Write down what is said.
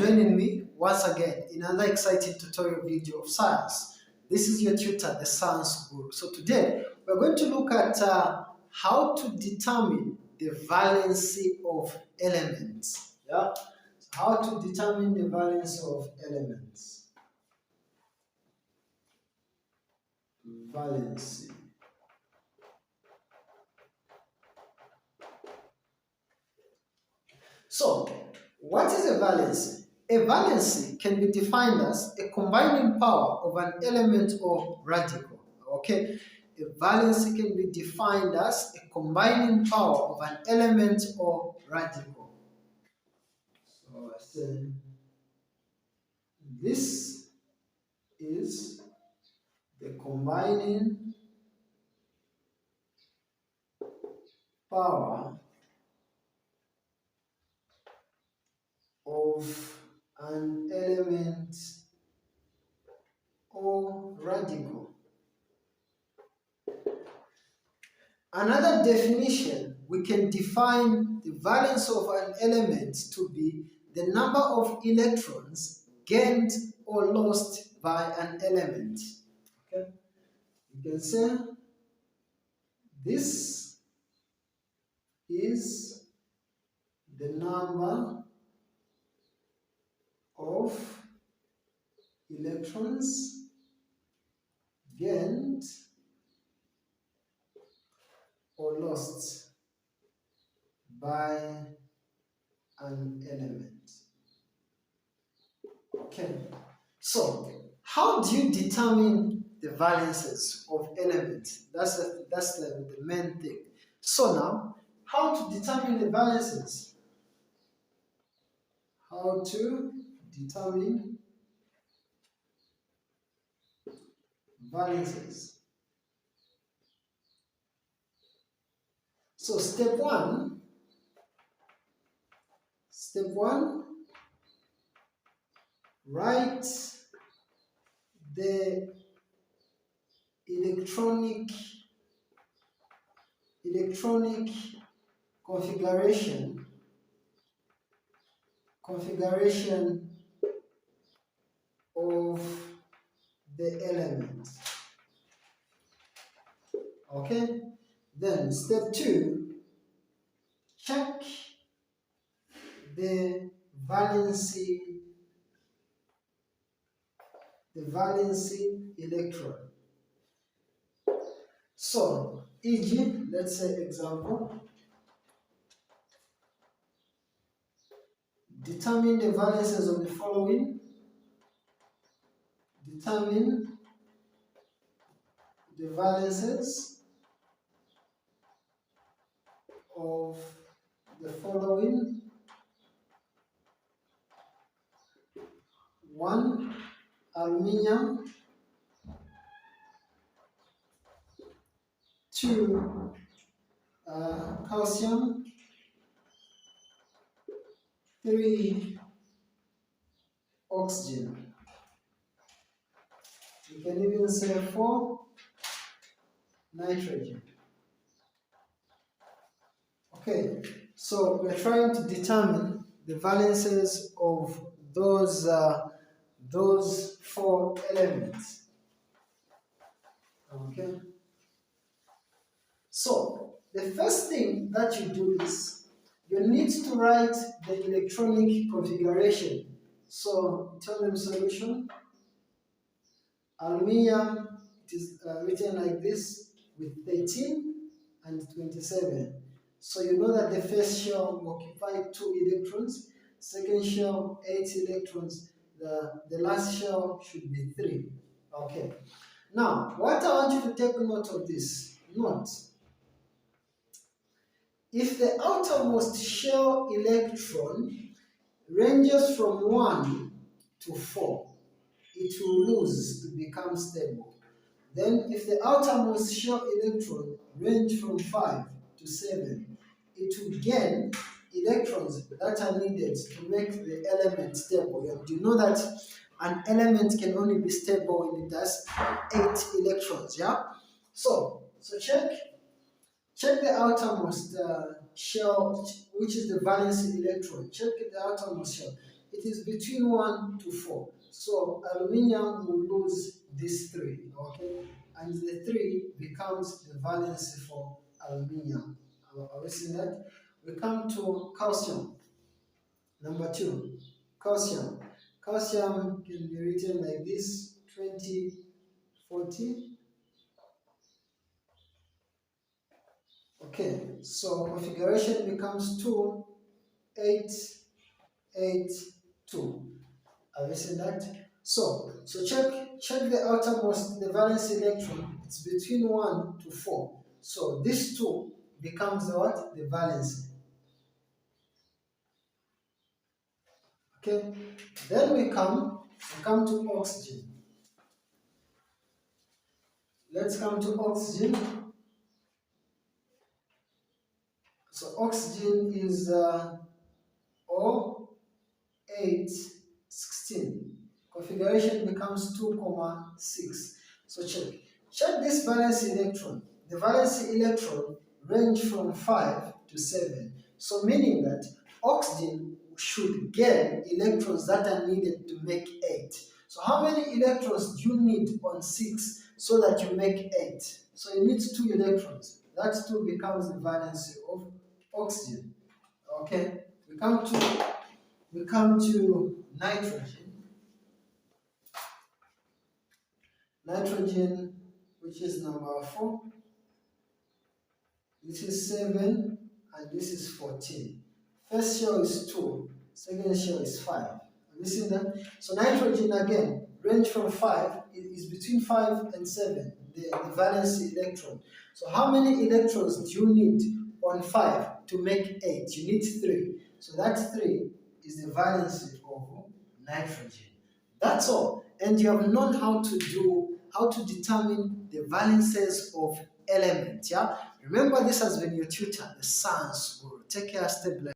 joining me once again in another exciting tutorial video of science. This is your tutor, the Science Guru. So today we're going to look at how to determine the valency of elements. Yeah, so how to determine the valence of elements. Valency. So, what is a valency? A valency can be defined as a combining power of an element or radical. Okay, a valency can be defined as a combining power of an element or radical. So I say this is the combining power of an element or radical. Another definition, we can define the valence of an element to be the number of electrons gained or lost by an element. Okay? You can say this is the number of electrons gained or lost by an element. Okay, so how do you determine the valences of elements? That's the main thing. So now, how to determine the valences? How to determine valences. So step one, write the electronic configuration of the element. Okay, then step two, check the valency electron. So, e.g., let's say example, determine the valences of the following. Determine the valences of the following. 1. Aluminium. 2. Calcium. 3. Oxygen. You can even say 4. Nitrogen. Okay, so we're trying to determine the valences of those 4 elements. Okay. So the first thing that you do is you need to write the electronic configuration. So tell them solution. Aluminium, it is written like this with 13 and 27. So you know that the first shell will occupy 2 electrons, second shell 8 electrons, the last shell should be 3. Okay. Now, what I want you to take note of this. Note, if the outermost shell electron ranges from 1 to 4, it will lose to become stable. Then if the outermost shell electron range from 5 to 7, it will gain electrons that are needed to make the element stable. You know that an element can only be stable when it has 8 electrons, yeah? So check the outermost shell, which is the valence electron. Check the outermost shell. it is between 1 to 4. So aluminium will lose these 3, okay? And the 3 becomes the valency for aluminium. Are we seeing that? We come to calcium. Number 2, calcium. Calcium can be written like this: 20, 40. Okay, so configuration becomes 2, 8, 8, 2. Have you seen that? So check the outermost, the valence electron. It's between 1 to 4. So this 2 becomes the what? The valence. Okay. Then we come to oxygen. Let's come to oxygen. So oxygen is O8, 16. Configuration becomes 2, 6. So check this valence electron. The valence electron range from 5 to 7. So meaning that oxygen should gain electrons that are needed to make 8. So how many electrons do you need on 6 so that you make 8? So you need 2 electrons. That 2 becomes the valence of oxygen. Okay, we come to nitrogen. Nitrogen, which is number 4. This is 7, and this is 14. First shell is 2, second shell is 5. Have you seen that? So nitrogen again, range from 5, is between 5 and 7, the valence electron. So how many electrons do you need on 5 to make 8? You need 3. So that 3 is the valence of nitrogen. That's all. And you have known how to determine the valences of elements. Yeah. Remember, this has been your tutor, the science guru. Take care, stay blessed.